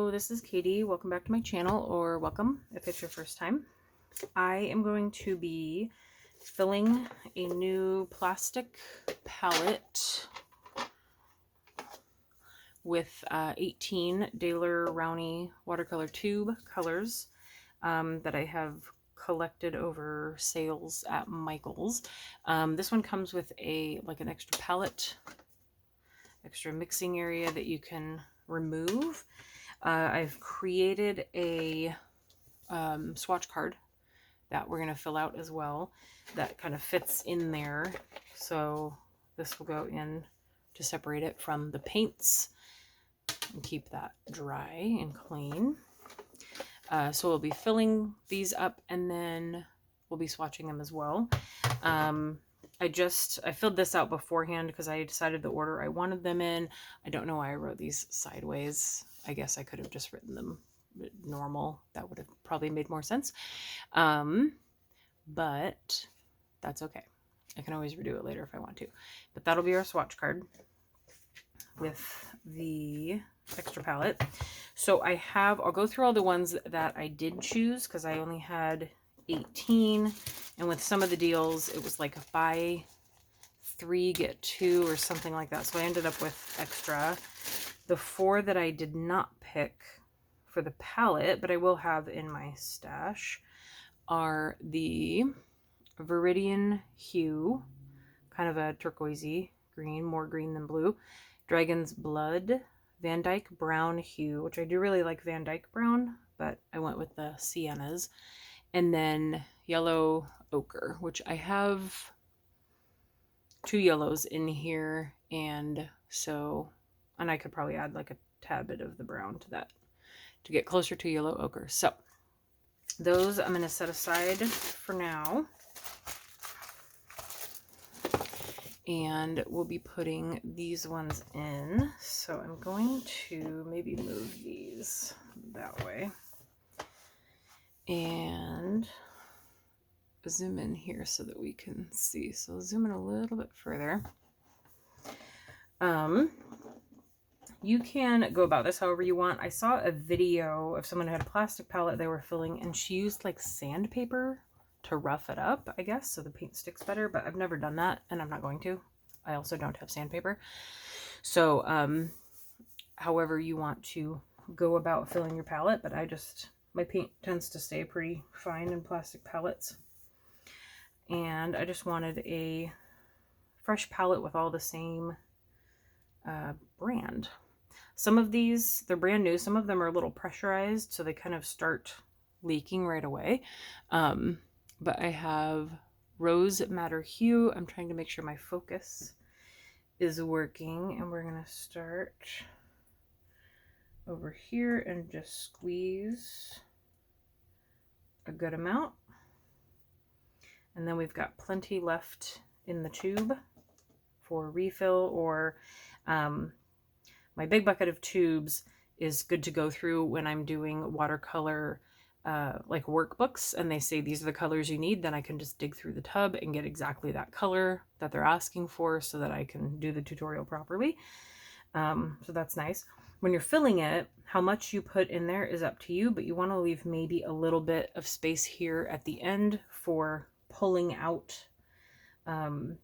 Hello, this is Katie. Welcome back to my channel, or welcome if it's your first time. I am going to be filling a new plastic palette with 18 Daler Rowney watercolor tube colors that I have collected over sales at Michael's. This one comes with an extra palette, extra mixing area that you can remove. I've created a swatch card that we're going to fill out as well that kind of fits in there. So this will go in to separate it from the paints and keep that dry and clean. So we'll be filling these up and then we'll be swatching them as well. I filled this out beforehand because I decided the order I wanted them in. I don't know why I wrote these sideways. I guess I could have just written them normal. That would have probably made more sense. But that's okay. I can always redo it later if I want to. But that'll be our swatch card with the extra palette. So I'll go through all the ones that I did choose because I only had 18. And with some of the deals, it was like a buy 3, get 2 or something like that. So I ended up with extra. The 4 that I did not pick for the palette, but I will have in my stash, are the Viridian Hue, kind of a turquoisey green, more green than blue. Dragon's Blood, Van Dyke Brown Hue, which I do really like Van Dyke Brown, but I went with the siennas. And then Yellow Ochre, which I have 2 yellows in here, and I could probably add like a tad bit of the brown to that to get closer to Yellow Ochre. So those I'm going to set aside for now. And we'll be putting these ones in. So I'm going to maybe move these that way. And zoom in here so that we can see. So I'll zoom in a little bit further. You can go about this however you want. I saw a video of someone who had a plastic palette they were filling, and she used like sandpaper to rough it up, I guess, so the paint sticks better, but I've never done that, and I'm not going to. I also don't have sandpaper. So, however you want to go about filling your palette, but my paint tends to stay pretty fine in plastic palettes. And I just wanted a fresh palette with all the same brand. Some of these, they're brand new. Some of them are a little pressurized, so they kind of start leaking right away. But I have Rose Madder Hue. I'm trying to make sure my focus is working, and we're going to start over here and just squeeze a good amount. And then we've got plenty left in the tube for refill, or my big bucket of tubes is good to go through when I'm doing watercolor like workbooks and they say these are the colors you need. Then I can just dig through the tub and get exactly that color that they're asking for so that I can do the tutorial properly. So that's nice. When you're filling it, how much you put in there is up to you, but you want to leave maybe a little bit of space here at the end for pulling out and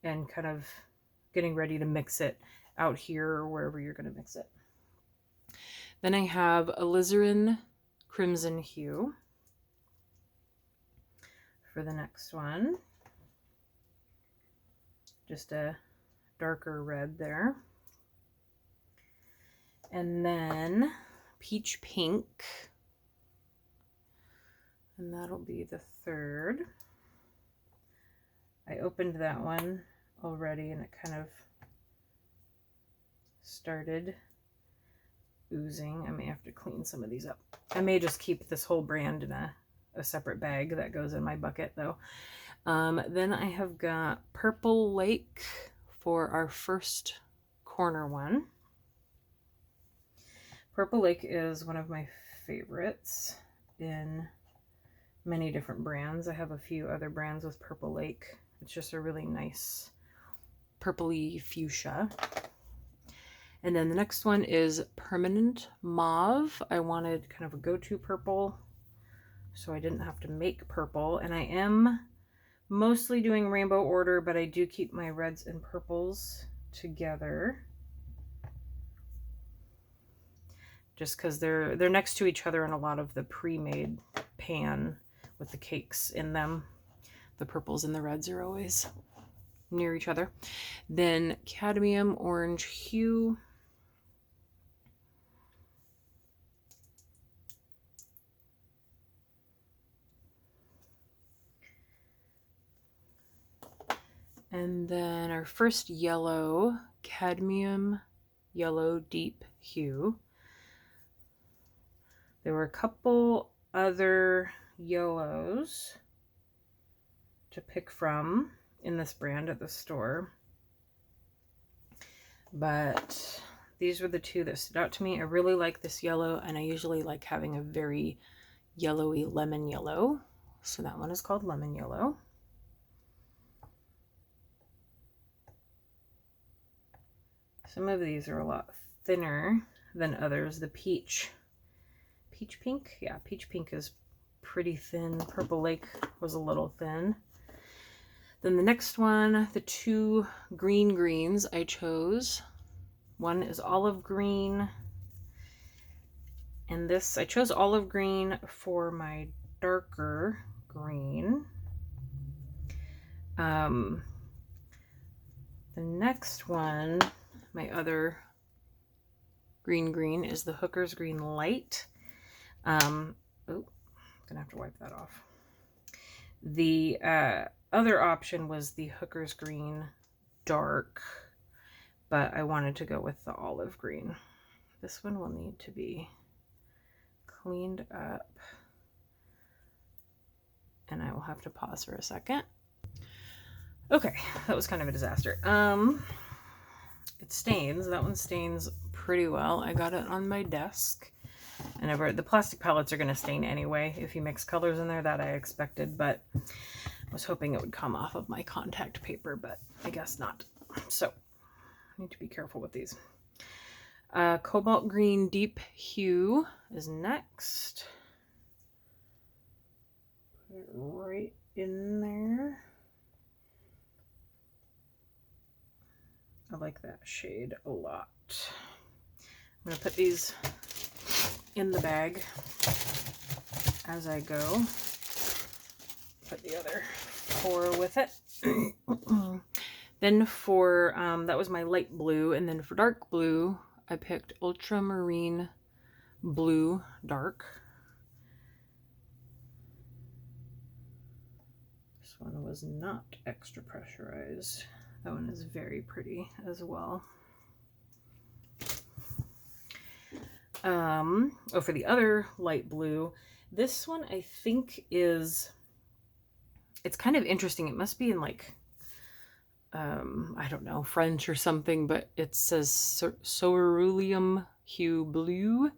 kind of getting ready to mix it out here or wherever you're going to mix it. Then I have Alizarin Crimson Hue for the next one. Just a darker red there. And then Peach Pink. And that'll be the third. I opened that one already and it kind of started oozing. I may have to clean some of these up. I may just keep this whole brand in a separate bag that goes in my bucket though. Then I have got Purple Lake for our first corner one. Purple Lake is one of my favorites in many different brands. I have a few other brands with Purple Lake. It's just a really nice purpley fuchsia. And then the next one is Permanent Mauve. I wanted kind of a go-to purple, so I didn't have to make purple. And I am mostly doing rainbow order, but I do keep my reds and purples together. Just because they're next to each other in a lot of the pre-made pan with the cakes in them. The purples and the reds are always near each other. Then Cadmium Orange Hue. And then our first yellow, Cadmium Yellow Deep Hue. There were a couple other yellows to pick from in this brand at the store, but these were the two that stood out to me. I really like this yellow, and I usually like having a very yellowy lemon yellow. So that one is called Lemon Yellow. Some of these are a lot thinner than others. The peach pink, yeah, peach pink is pretty thin. Purple Lake was a little thin. Then the next one, the two green greens I chose. One is olive green, and this, I chose olive green for my darker green. The next one, my other green is the Hooker's Green Light. I'm gonna have to wipe that off. The other option was the Hooker's Green Dark, but I wanted to go with the olive green. This one will need to be cleaned up, and I will have to pause for a second. Okay, that was kind of a disaster. It stains. That one stains pretty well. I got it on my desk. And the plastic palettes are going to stain anyway if you mix colors in there. That I expected, but I was hoping it would come off of my contact paper, but I guess not. So I need to be careful with these. Cobalt Green Deep Hue is next. Put it right in there. I like that shade a lot. I'm going to put these in the bag as I go. Put the other 4 with it. Then for, that was my light blue, and then for dark blue, I picked Ultramarine Blue Dark. This one was not extra pressurized. That one is very pretty as well. For the other light blue, this one I think is, it's kind of interesting. It must be in like, I don't know, French or something, but it says Cerulean Hue Blue.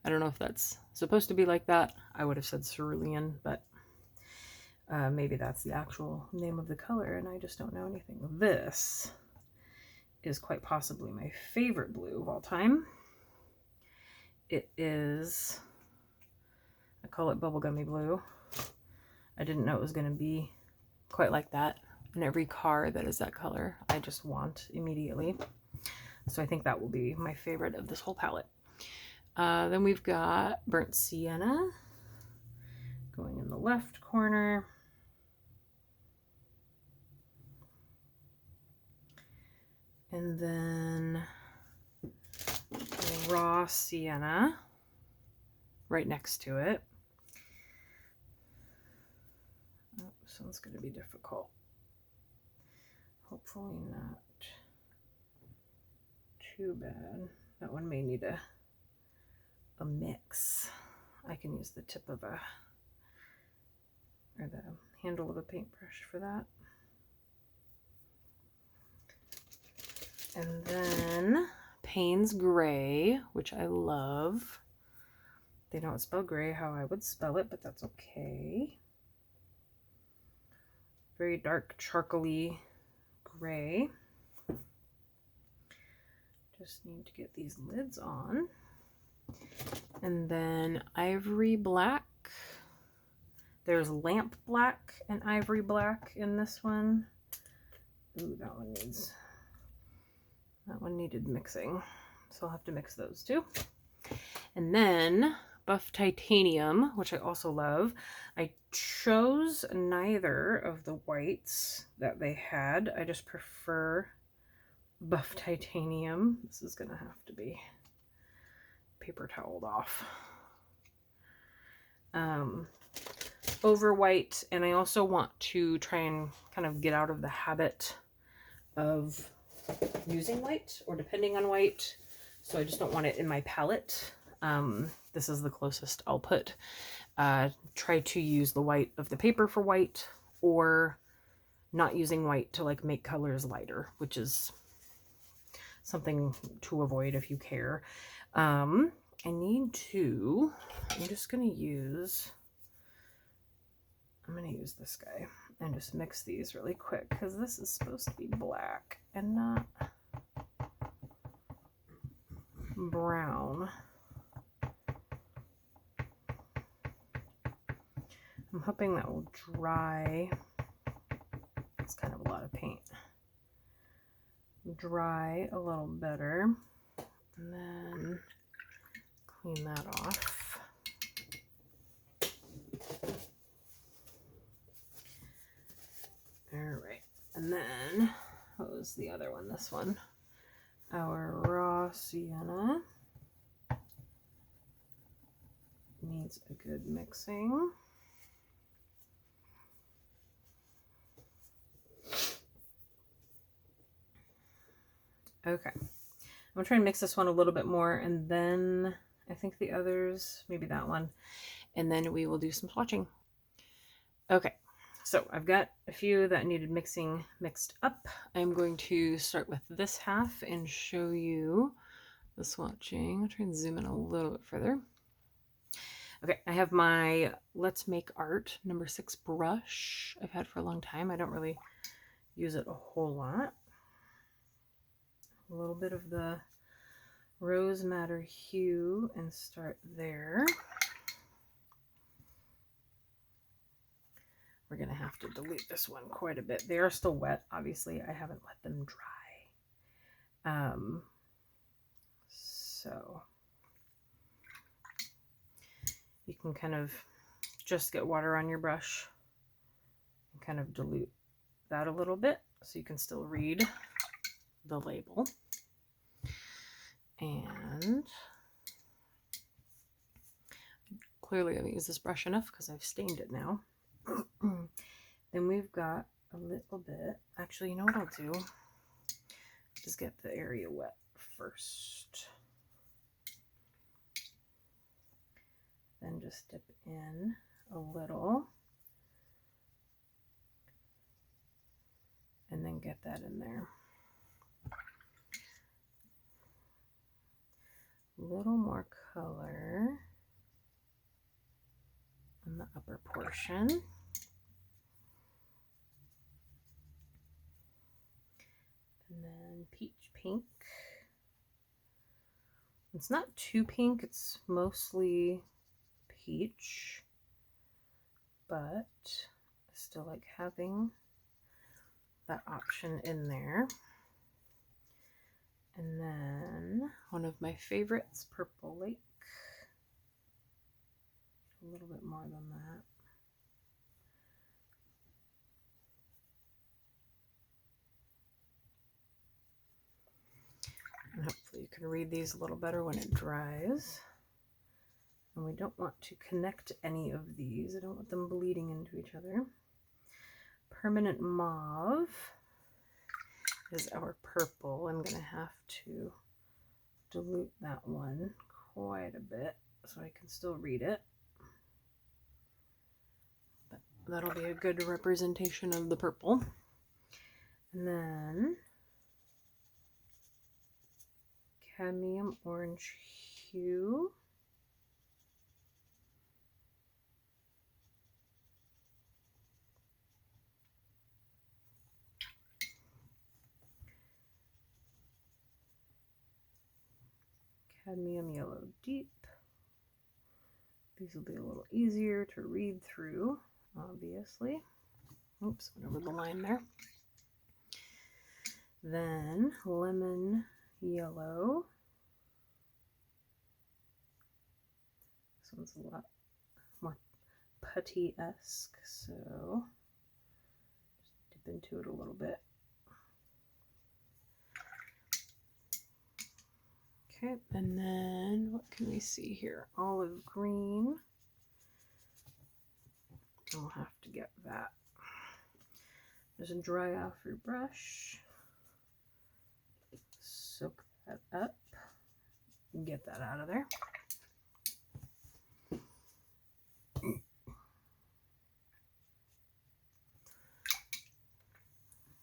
I don't know if that's supposed to be like that. I would have said cerulean, but maybe that's the actual name of the color, and I just don't know anything. This is quite possibly my favorite blue of all time. It is, I call it bubblegummy blue. I didn't know it was going to be quite like that. And every car that is that color, I just want immediately. So I think that will be my favorite of this whole palette. Then we've got Burnt Sienna going in the left corner. And then Raw Sienna right next to it. Oh, this one's going to be difficult. Hopefully not too bad. That one may need a mix. I can use the tip of or the handle of a paintbrush for that. And then Payne's Gray, which I love. They don't spell gray how I would spell it, but that's okay. Very dark charcoaly gray. Just need to get these lids on. And then ivory black. There's lamp black and ivory black in this one. Ooh, that one needed mixing. So I'll have to mix those too. And then buff titanium, which I also love. I chose neither of the whites that they had. I just prefer buff titanium. This is gonna have to be paper toweled off. Over white, and I also want to try and kind of get out of the habit of using white or depending on white, so I just don't want it in my palette. This is the closest I'll put. Try to use the white of the paper for white, or not using white to like make colors lighter, which is something to avoid if you care. I'm just gonna use this guy and just mix these really quick, because this is supposed to be black and not brown. I'm hoping that will dry. It's kind of a lot of paint. Dry a little better, and then clean that off. All right, and then what was the other one? This one, our raw sienna, needs a good mixing. Okay, I'm gonna try and mix this one a little bit more, and then I think the others, maybe that one, and then we will do some swatching. Okay. So I've got a few that needed mixing mixed up. I'm going to start with this half and show you the swatching. I'll try and zoom in a little bit further. Okay, I have my Let's Make Art number 6 brush I've had for a long time. I don't really use it a whole lot. A little bit of the Rose Madder hue and start there. We're going to have to dilute this one quite a bit. They are still wet. Obviously, I haven't let them dry. So you can kind of just get water on your brush and kind of dilute that a little bit so you can still read the label. And clearly I haven't used this brush enough because I've stained it now. Then we've got a little bit, actually, you know what I'll do? Just get the area wet first. Then just dip in a little. And then get that in there. A little more color on the upper portion. And then peach pink. It's not too pink, it's mostly peach, but I still like having that option in there. And then one of my favorites, Purple Lake. A little bit more than that. And hopefully you can read these a little better when it dries. And we don't want to connect any of these. I don't want them bleeding into each other. Permanent Mauve is our purple. I'm going to have to dilute that one quite a bit so I can still read it. But that'll be a good representation of the purple. And then cadmium orange hue. Cadmium Yellow Deep. These will be a little easier to read through, obviously. Oops, went over the line there. Then Lemon Yellow. This one's a lot more putty-esque, so just dip into it a little bit. Okay, and then what can we see here? Olive green. I'll have to get that. Just dry off your brush. Soak that up. Get that out of there.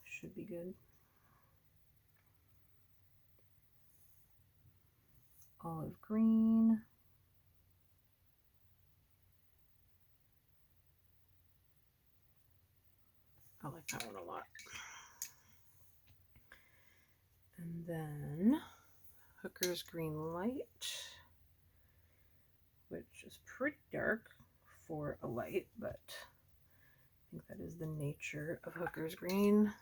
Should be good. Olive green. I like that one a lot. And then Hooker's Green Light, which is pretty dark for a light, but I think that is the nature of Hooker's Green.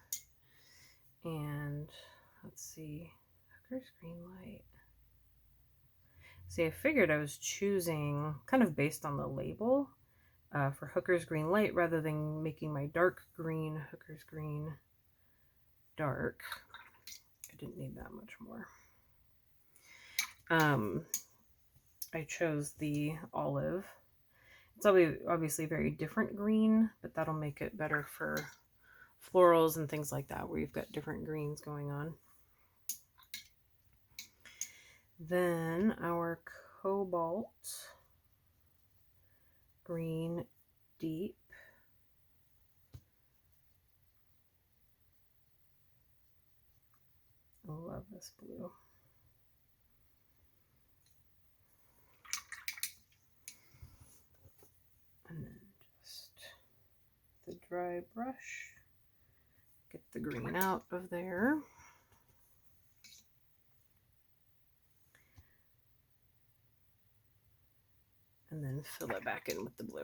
And let's see, Hooker's Green Light. See, I figured I was choosing kind of based on the label for Hooker's Green Light rather than making my dark green Hooker's Green Dark. I didn't need that much more. I chose the olive. It's obviously very different green, but that'll make it better for florals and things like that where you've got different greens going on. Then our Cobalt Green Deep. I love this blue. And then just the dry brush, get the green out of there. And then fill it back in with the blue.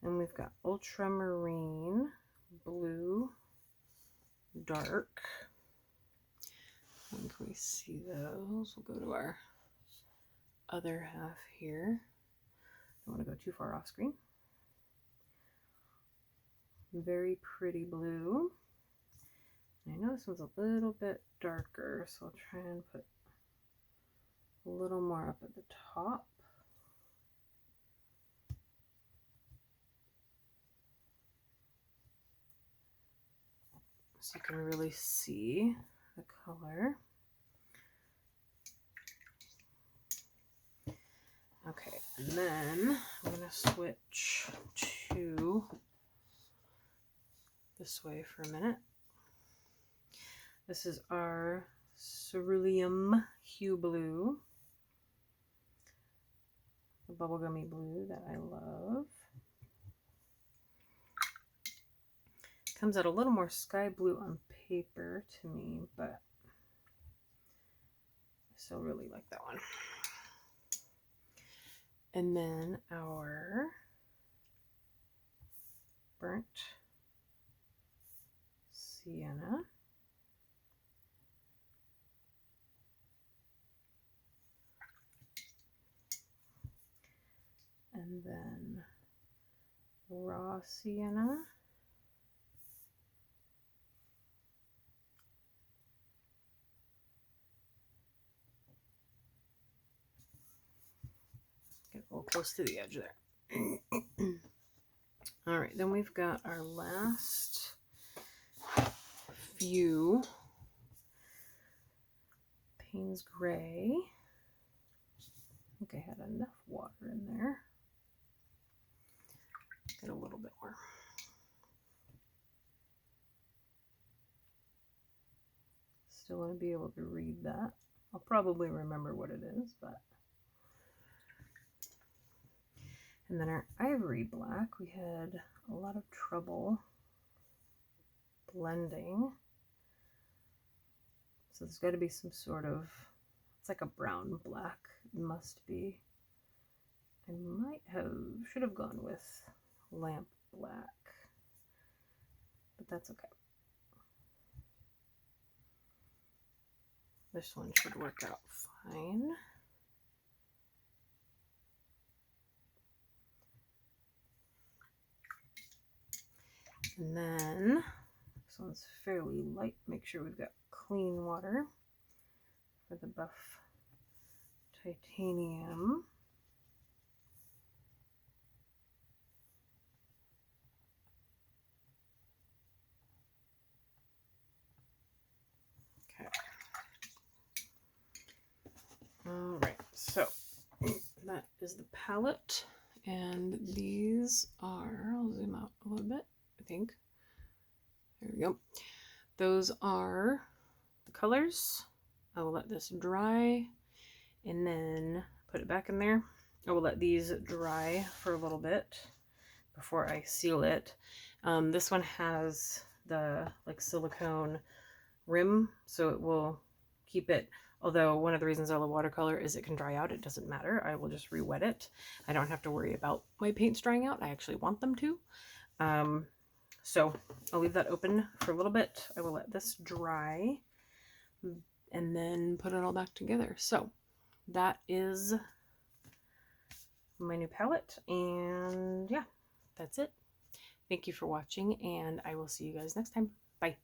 And we've got Ultramarine Blue Dark. And can we see those? We'll go to our other half here. Don't want to go too far off screen. Very pretty blue. I know this one's a little bit darker, so I'll try and put a little more up at the top. So you can really see the color. Okay, and then I'm going to switch to this way for a minute. This is our Cerulean Hue Blue, the bubblegummy blue that I love. Comes out a little more sky blue on paper to me, but I still really like that one. And then our Burnt Sienna. And then Raw Sienna. Get a little close to the edge there. All right, then we've got our last few. Payne's Gray. I think I had enough water in there. Get a little bit more. Still want to be able to read that. I'll probably remember what it is, but. And then our Ivory Black, we had a lot of trouble blending. So there's got to be some sort of It's like a brown black. It must be. I should have gone with lamp black, but that's okay. This one should work out fine. And then this one's fairly light. Make sure we've got clean water for the buff titanium. Okay. All right, so that is the palette, and these are, I'll zoom out a little bit, I think. There we go. Those are the colors. I will let this dry and then put it back in there. I will let these dry for a little bit before I seal it. This one has the like silicone rim, so it will keep it. Although one of the reasons I love watercolor is it can dry out. It doesn't matter. I will just re-wet it. I don't have to worry about my paints drying out. I actually want them to. So I'll leave that open for a little bit. I will let this dry and then put it all back together. So that is my new palette, and yeah, that's it. Thank you for watching, and I will see you guys next time. Bye.